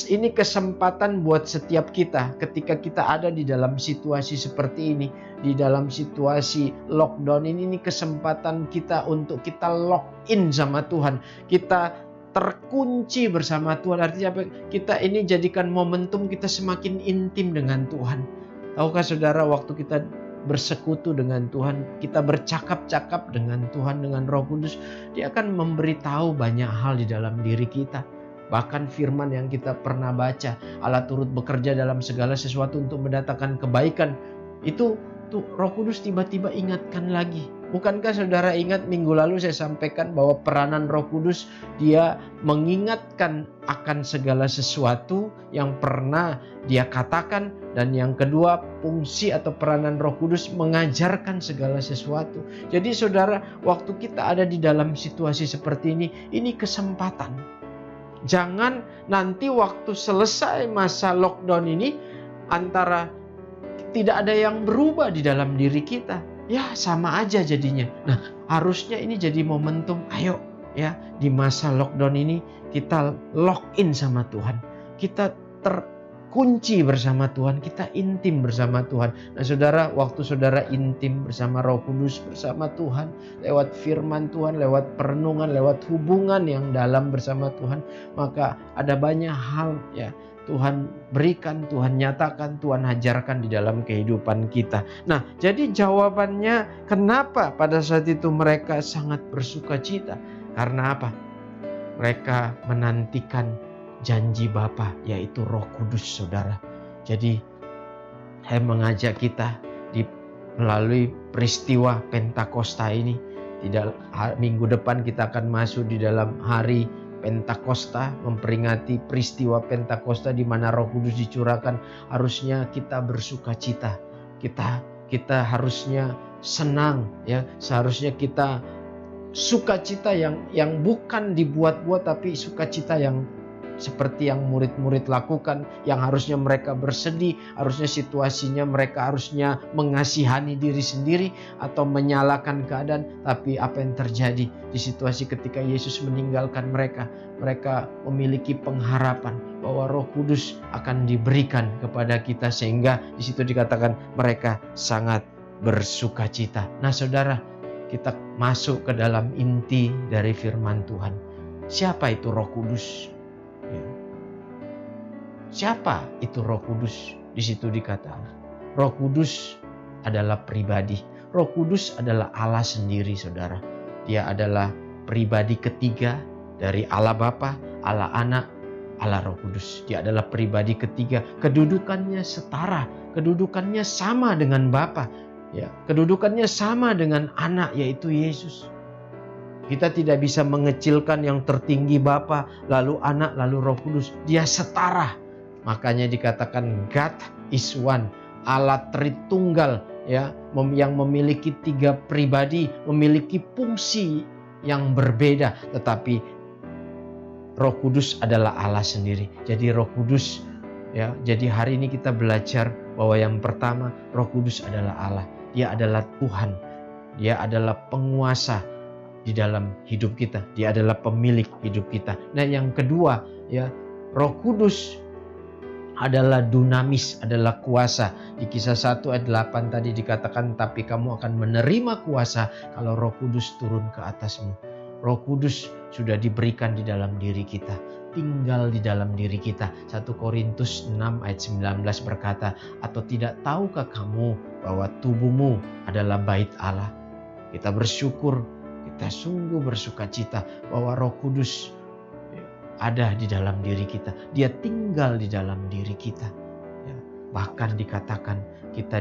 ini kesempatan buat setiap kita ketika kita ada di dalam situasi seperti ini, di dalam situasi lockdown ini kesempatan kita untuk kita lock in sama Tuhan, kita terkunci bersama Tuhan. Artinya apa? Kita ini jadikan momentum kita semakin intim dengan Tuhan. Tahukah saudara, waktu kita bersekutu dengan Tuhan, kita bercakap-cakap dengan Tuhan, dengan Roh Kudus, Dia akan memberitahu banyak hal di dalam diri kita. Bahkan firman yang kita pernah baca, Allah turut bekerja dalam segala sesuatu untuk mendatangkan kebaikan. Itu Roh Kudus tiba-tiba ingatkan lagi. Bukankah saudara ingat minggu lalu saya sampaikan bahwa peranan Roh Kudus, dia mengingatkan akan segala sesuatu yang pernah dia katakan. Dan yang kedua, fungsi atau peranan Roh Kudus mengajarkan segala sesuatu. Jadi saudara, waktu kita ada di dalam situasi seperti ini kesempatan. Jangan nanti waktu selesai masa lockdown ini, antara tidak ada yang berubah di dalam diri kita. Ya sama aja jadinya. Nah, harusnya ini jadi momentum. Ayo ya, di masa lockdown ini kita lock in sama Tuhan. Kita terkunci bersama Tuhan. Kita intim bersama Tuhan. Nah saudara, waktu saudara intim bersama Roh Kudus, bersama Tuhan, lewat firman Tuhan, lewat perenungan, lewat hubungan yang dalam bersama Tuhan, maka ada banyak hal ya Tuhan berikan, Tuhan nyatakan, Tuhan ajarkan di dalam kehidupan kita. Nah, jadi jawabannya kenapa pada saat itu mereka sangat bersuka cita? Karena apa? Mereka menantikan janji Bapa, yaitu Roh Kudus, saudara. Jadi, saya mengajak kita melalui peristiwa Pentakosta ini. Minggu depan kita akan masuk di dalam hari Pentakosta, memperingati peristiwa Pentakosta di mana Roh Kudus dicurahkan. Harusnya kita bersuka cita. Kita harusnya senang ya. Seharusnya kita sukacita yang bukan dibuat-buat, tapi sukacita yang seperti yang murid-murid lakukan, yang harusnya mereka bersedih, harusnya situasinya mereka harusnya mengasihani diri sendiri atau menyalahkan keadaan. Tapi apa yang terjadi di situasi ketika Yesus meninggalkan mereka? Mereka memiliki pengharapan bahwa Roh Kudus akan diberikan kepada kita, sehingga di situ dikatakan mereka sangat bersukacita. Nah saudara, kita masuk ke dalam inti dari firman Tuhan. Siapa itu Roh Kudus? Siapa itu Roh Kudus? Di situ dikatakan Roh Kudus adalah pribadi. Roh Kudus adalah Allah sendiri, saudara. Dia adalah pribadi ketiga dari Allah Bapa, Allah Anak, Allah Roh Kudus. Dia adalah pribadi ketiga. Kedudukannya setara, kedudukannya sama dengan Bapa, ya. Kedudukannya sama dengan Anak, yaitu Yesus. Kita tidak bisa mengecilkan yang tertinggi Bapa, lalu Anak, lalu Roh Kudus. Dia setara. Makanya dikatakan God is one, Allah Tritunggal ya, yang memiliki tiga pribadi, memiliki fungsi yang berbeda, tetapi Roh Kudus adalah Allah sendiri. Jadi Roh Kudus ya, jadi hari ini kita belajar bahwa yang pertama, Roh Kudus adalah Allah. Dia adalah Tuhan. Dia adalah penguasa di dalam hidup kita. Dia adalah pemilik hidup kita. Nah, yang kedua ya, Roh Kudus adalah dunamis, adalah kuasa. Di Kisah 1 ayat 8 tadi dikatakan, tapi kamu akan menerima kuasa kalau Roh Kudus turun ke atasmu. Roh Kudus sudah diberikan di dalam diri kita, tinggal di dalam diri kita. 1 Korintus 6 ayat 19 berkata, atau tidak tahukah kamu bahwa tubuhmu adalah bait Allah? Kita bersyukur, kita sungguh bersuka cita bahwa Roh Kudus ada di dalam diri kita. Dia tinggal di dalam diri kita. Ya, bahkan dikatakan kita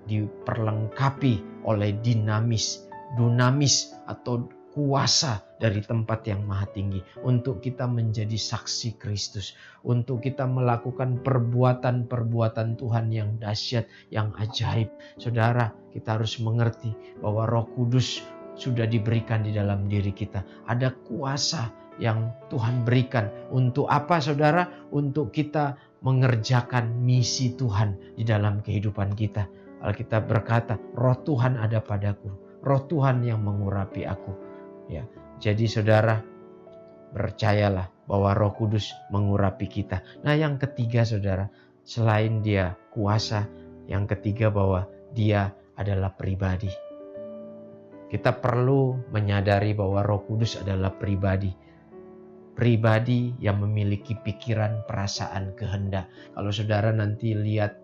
diperlengkapi oleh dunamis atau kuasa dari tempat yang maha tinggi. Untuk kita menjadi saksi Kristus. Untuk kita melakukan perbuatan-perbuatan Tuhan yang dahsyat, yang ajaib. Saudara, kita harus mengerti bahwa Roh Kudus sudah diberikan di dalam diri kita. Ada kuasa yang Tuhan berikan. Untuk apa saudara? Untuk kita mengerjakan misi Tuhan di dalam kehidupan kita. Alkitab berkata, Roh Tuhan ada padaku. Roh Tuhan yang mengurapi aku. Ya, jadi saudara, percayalah bahwa Roh Kudus mengurapi kita. Nah, yang ketiga saudara, selain dia kuasa, yang ketiga bahwa dia adalah pribadi. Kita perlu menyadari bahwa Roh Kudus adalah pribadi. Pribadi yang memiliki pikiran, perasaan, kehendak. Kalau saudara nanti lihat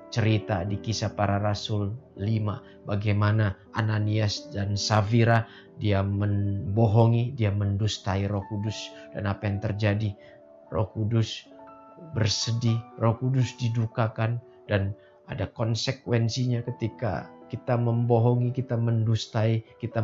cerita di Kisah Para Rasul 5, bagaimana Ananias dan Safira, dia membohongi, dia mendustai Roh Kudus. Dan apa yang terjadi? Roh Kudus bersedih, Roh Kudus didukakan, dan Ada konsekuensinya ketika kita membohongi, kita mendustai, kita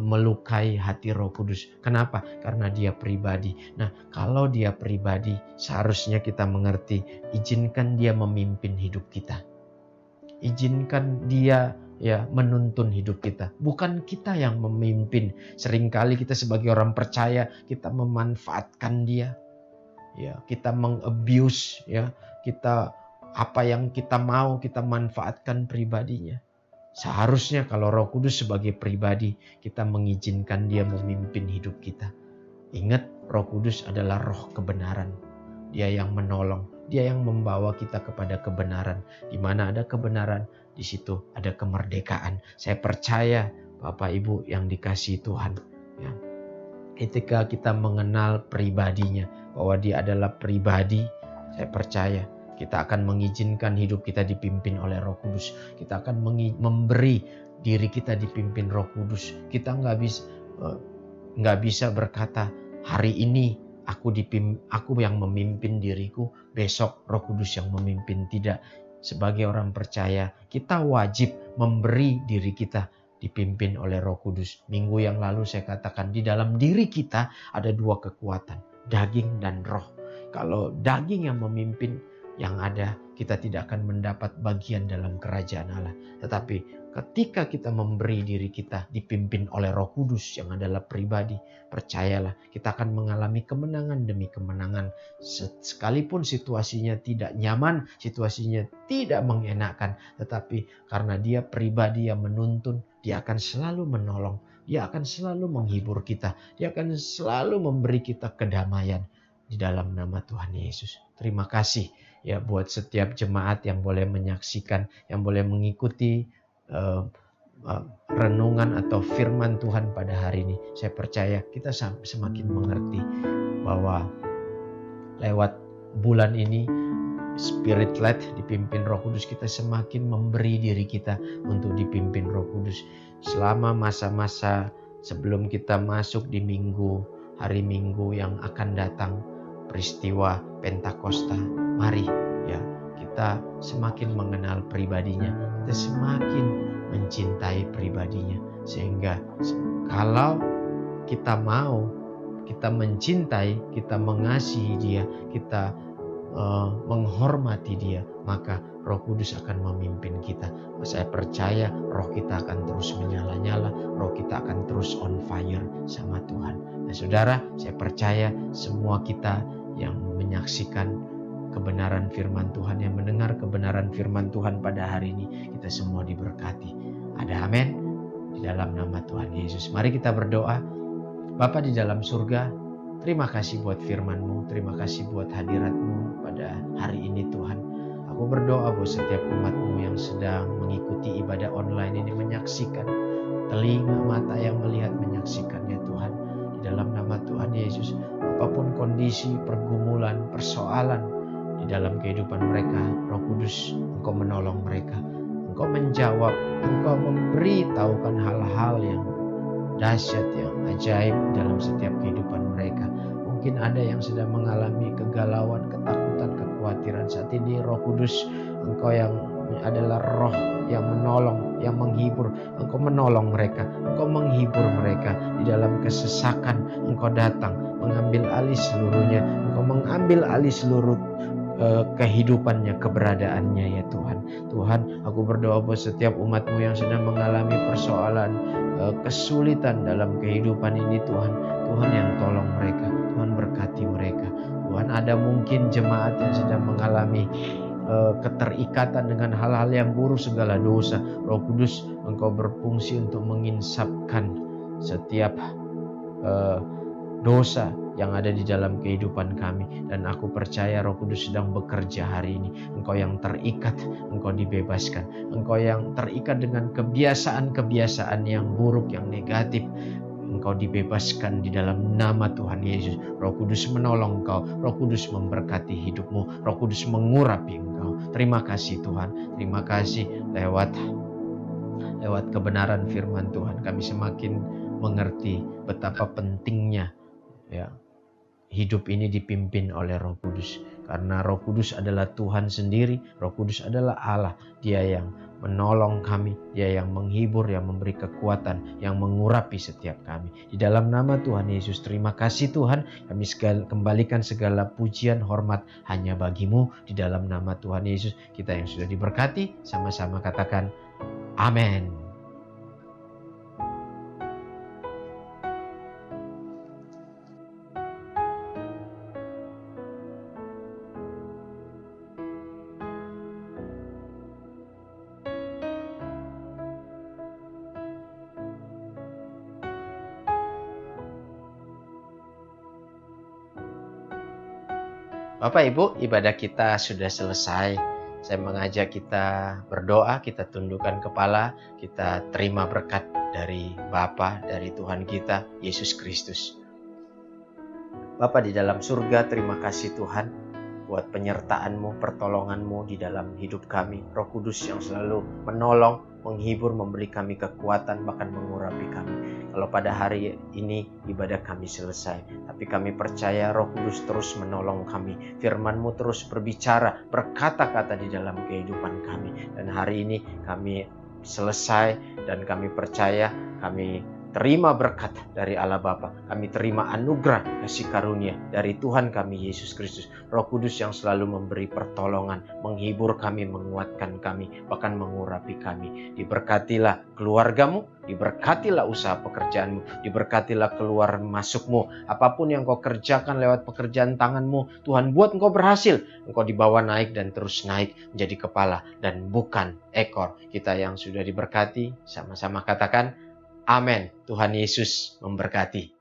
melukai hati Roh Kudus. Kenapa? Karena dia pribadi. Nah, kalau dia pribadi, seharusnya kita mengerti, izinkan dia memimpin hidup kita. Izinkan dia menuntun hidup kita. Bukan kita yang memimpin. Seringkali kita sebagai orang percaya, kita memanfaatkan dia. Ya, kita mengabuse, kita apa yang kita mau kita manfaatkan pribadinya. Seharusnya kalau Roh Kudus sebagai pribadi, kita mengizinkan dia memimpin hidup kita. Ingat, Roh Kudus adalah roh kebenaran. Dia yang menolong, dia yang membawa kita kepada kebenaran. Di mana ada kebenaran, di situ ada kemerdekaan. Saya percaya Bapak Ibu yang dikasihi Tuhan, ketika kita mengenal pribadinya, bahwa dia adalah pribadi, saya percaya kita akan mengizinkan hidup kita dipimpin oleh Roh Kudus. Kita akan memberi diri kita dipimpin Roh Kudus. Kita nggak bisa berkata, hari ini aku yang memimpin diriku, besok Roh Kudus yang memimpin. Tidak. Sebagai orang percaya, kita wajib memberi diri kita dipimpin oleh Roh Kudus. Minggu yang lalu saya katakan, di dalam diri kita ada dua kekuatan, daging dan roh. Kalau daging yang memimpin, yang ada kita tidak akan mendapat bagian dalam kerajaan Allah. Tetapi ketika kita memberi diri kita dipimpin oleh Roh Kudus yang adalah pribadi, percayalah kita akan mengalami kemenangan demi kemenangan. Sekalipun situasinya tidak nyaman, situasinya tidak mengenakan, tetapi karena dia pribadi yang menuntun, dia akan selalu menolong, dia akan selalu menghibur kita, dia akan selalu memberi kita kedamaian di dalam nama Tuhan Yesus. Terima kasih buat setiap jemaat yang boleh menyaksikan, yang boleh mengikuti renungan atau firman Tuhan pada hari ini. Saya percaya kita semakin mengerti bahwa lewat bulan ini, Spirit led, dipimpin Roh Kudus, kita semakin memberi diri kita untuk dipimpin Roh Kudus. Selama masa-masa sebelum kita masuk di hari Minggu yang akan datang, peristiwa Pentakosta, mari kita semakin mengenal pribadinya, kita semakin mencintai pribadinya, sehingga kalau kita mau, kita mencintai, kita mengasihi dia, kita menghormati dia, maka Roh Kudus akan memimpin kita. Saya percaya roh kita akan terus menyala-nyala, roh kita akan terus on fire sama Tuhan. Nah saudara, saya percaya semua kita yang menyaksikan kebenaran firman Tuhan, yang mendengar kebenaran firman Tuhan pada hari ini, kita semua diberkati. Ada amin? Di dalam nama Tuhan Yesus. Mari kita berdoa. Bapa di dalam surga, terima kasih buat firman-Mu, terima kasih buat hadirat-Mu pada hari ini Tuhan. Aku berdoa buat setiap umat-Mu yang sedang mengikuti ibadah online ini, menyaksikan, telinga, mata yang melihat menyaksikannya Tuhan. Di dalam nama Tuhan Yesus, apapun kondisi, pergumulan, persoalan di dalam kehidupan mereka, Roh Kudus, Engkau menolong mereka. Engkau menjawab, Engkau memberitahukan hal-hal yang dahsyat, yang ajaib dalam setiap kehidupan mereka. Mungkin ada yang sedang mengalami kegalauan, ketakutan, kekhawatiran. Saat ini Roh Kudus, Engkau yang adalah roh yang menolong, yang menghibur. Engkau menolong mereka, Engkau menghibur mereka. Di dalam kesesakan Engkau datang, mengambil alih seluruhnya. Engkau mengambil alih seluruh kehidupannya, keberadaannya ya Tuhan. Tuhan, aku berdoa buat setiap umat-Mu yang sedang mengalami persoalan, kesulitan dalam kehidupan ini Tuhan. Tuhan yang tolong mereka, Tuhan berkati mereka. Tuhan, ada mungkin jemaat yang sedang mengalami keterikatan dengan hal-hal yang buruk, segala dosa. Roh Kudus, Engkau berfungsi untuk menginsapkan setiap dosa yang ada di dalam kehidupan kami. Dan aku percaya Roh Kudus sedang bekerja hari ini. Engkau yang terikat, Engkau dibebaskan. Engkau yang terikat dengan kebiasaan-kebiasaan yang buruk, yang negatif, Engkau dibebaskan di dalam nama Tuhan Yesus. Roh Kudus menolong Engkau, Roh Kudus memberkati hidupmu, Roh Kudus mengurapi Engkau. Terima kasih Tuhan, terima kasih lewat kebenaran firman Tuhan kami semakin mengerti betapa pentingnya hidup ini dipimpin oleh Roh Kudus. Karena Roh Kudus adalah Tuhan sendiri, Roh Kudus adalah Allah. Dia yang menolong kami, Dia yang menghibur, yang memberi kekuatan, yang mengurapi setiap kami. Di dalam nama Tuhan Yesus, terima kasih Tuhan. Kami kembalikan segala pujian, hormat hanya bagi-Mu. Di dalam nama Tuhan Yesus, kita yang sudah diberkati, sama-sama katakan amin. Bapak Ibu, ibadah kita sudah selesai. Saya mengajak kita berdoa, kita tundukkan kepala, kita terima berkat dari Bapa, dari Tuhan kita, Yesus Kristus. Bapa di dalam surga, terima kasih Tuhan buat penyertaan-Mu, pertolongan-Mu di dalam hidup kami. Roh Kudus yang selalu menolong, menghibur, memberi kami kekuatan, bahkan mengurapi kami. Kalau pada hari ini ibadah kami selesai, tapi kami percaya Roh Kudus terus menolong kami. Firman-Mu terus berbicara, berkata-kata di dalam kehidupan kami. Dan hari ini kami selesai dan kami percaya, kami terima berkat dari Allah Bapa. Kami terima anugerah kasih karunia dari Tuhan kami Yesus Kristus. Roh Kudus yang selalu memberi pertolongan, menghibur kami, menguatkan kami, bahkan mengurapi kami. Diberkatilah keluargamu, diberkatilah usaha pekerjaanmu, diberkatilah keluar masukmu. Apapun yang kau kerjakan lewat pekerjaan tanganmu, Tuhan buat engkau berhasil. Engkau dibawa naik dan terus naik menjadi kepala dan bukan ekor. Kita yang sudah diberkati, sama-sama katakan amin. Tuhan Yesus memberkati.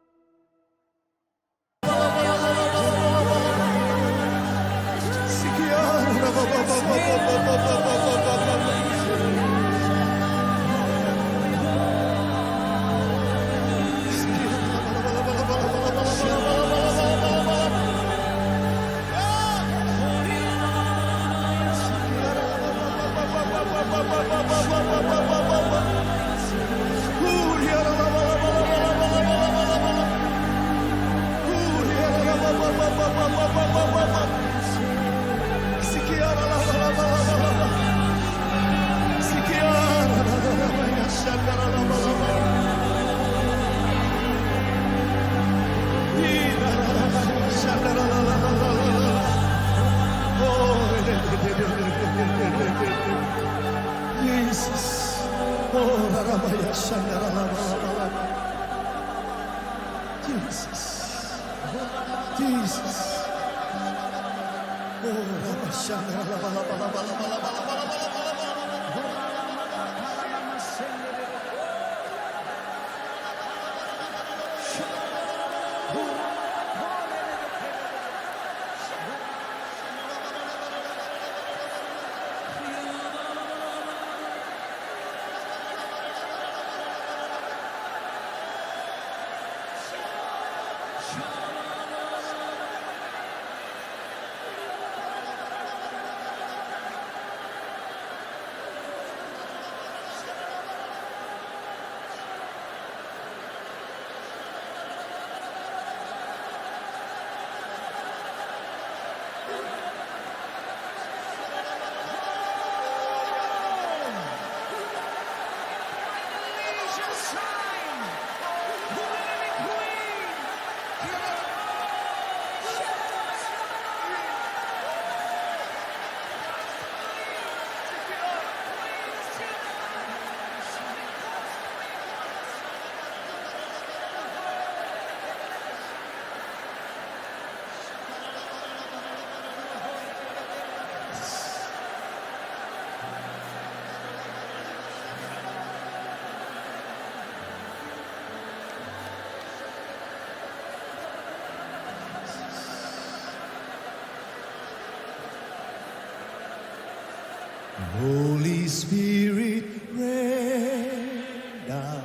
Holy Spirit, rain down.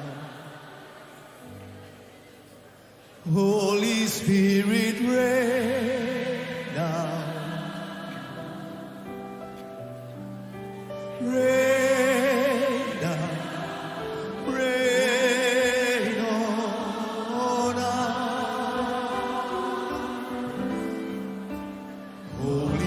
Holy Spirit, rain down. Rain down. Rain on us. Holy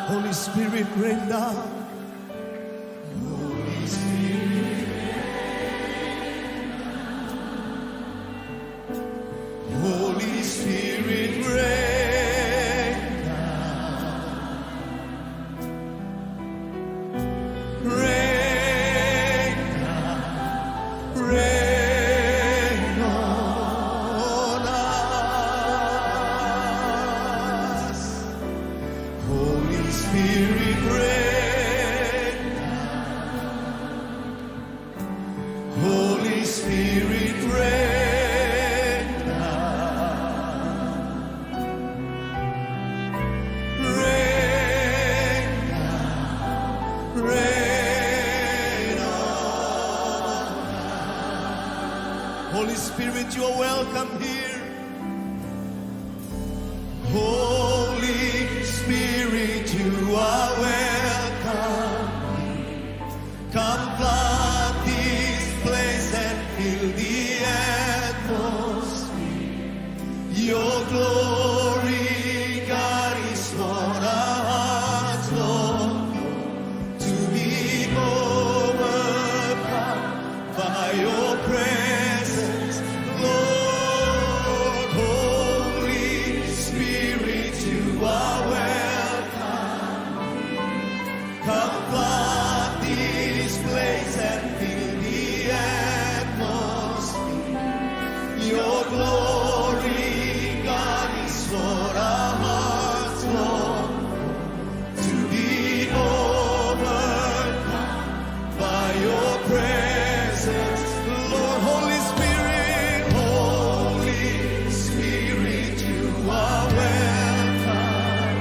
Holy Spirit, rain down. Holy Spirit, rain down. Rain down. Rain on us. Holy Spirit, rain down. Holy Spirit, rain. Holy Spirit, you are welcome here. Holy Spirit, you are welcome. Come flood this place and fill the atmosphere. Your glory, God, is what our hearts long for. To be overcome by your presence, Lord. Holy Spirit, you are welcome. Come flood this place and fill the atmosphere. Your glory, God, is what our hearts long for. To be overcome by your presence, Lord. Holy Spirit, you are welcome.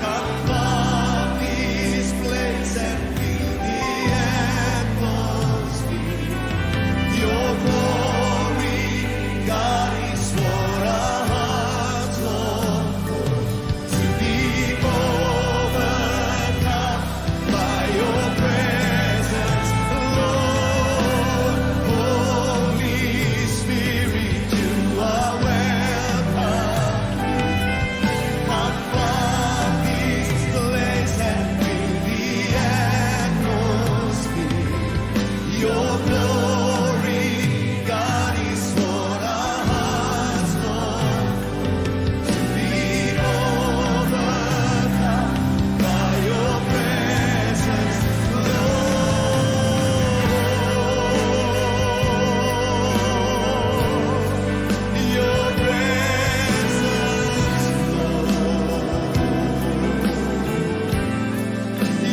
Come flood this place and fill the atmosphere. Your glory, God, is what our hearts long for. To be overcome by your presence, Lord. Holy Spirit, you are welcome. Come flood this place and fill the atmosphere. Your glory, God, is what our hearts long for. To be overcome by your presence, Lord. Your presence, Lord.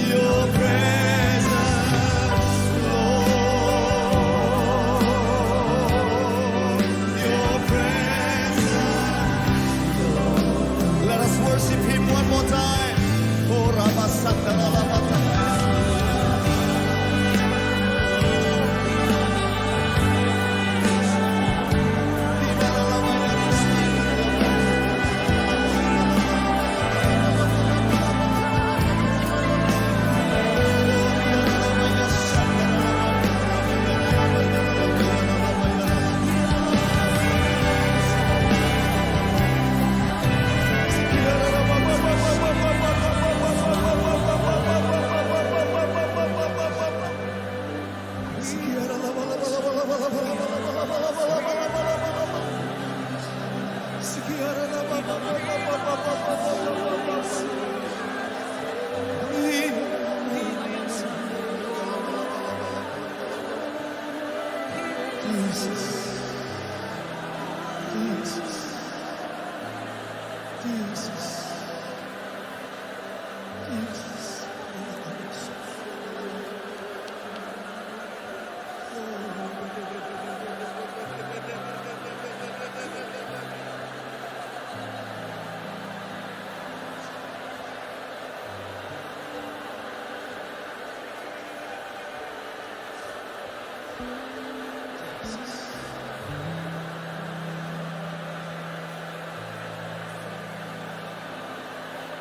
Your presence, Lord. Your presence, Lord. Let us worship Him one more time. Oh,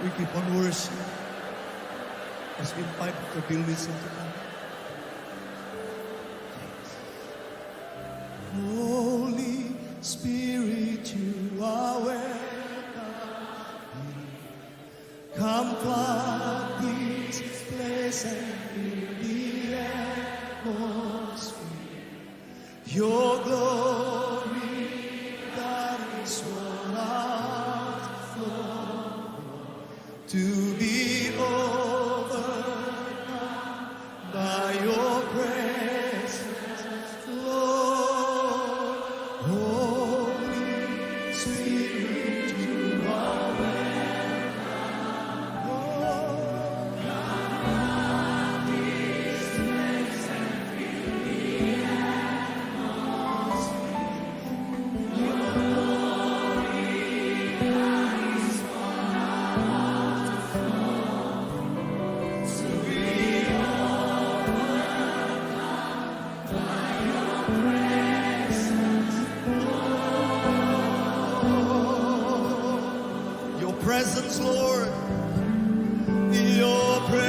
we keep on worship as we invite the buildings into come. Holy Spirit, you are welcome. Come flood this place and fill the atmosphere. Your glory, that is what I've longed to be overcome by your presence, Lord. Holy Spirit, you are welcome. Lord, come this place and fill the atmosphere. Your glory, that is what I want to be overcome by your presence, Lord. Your presence, Lord. Your presence.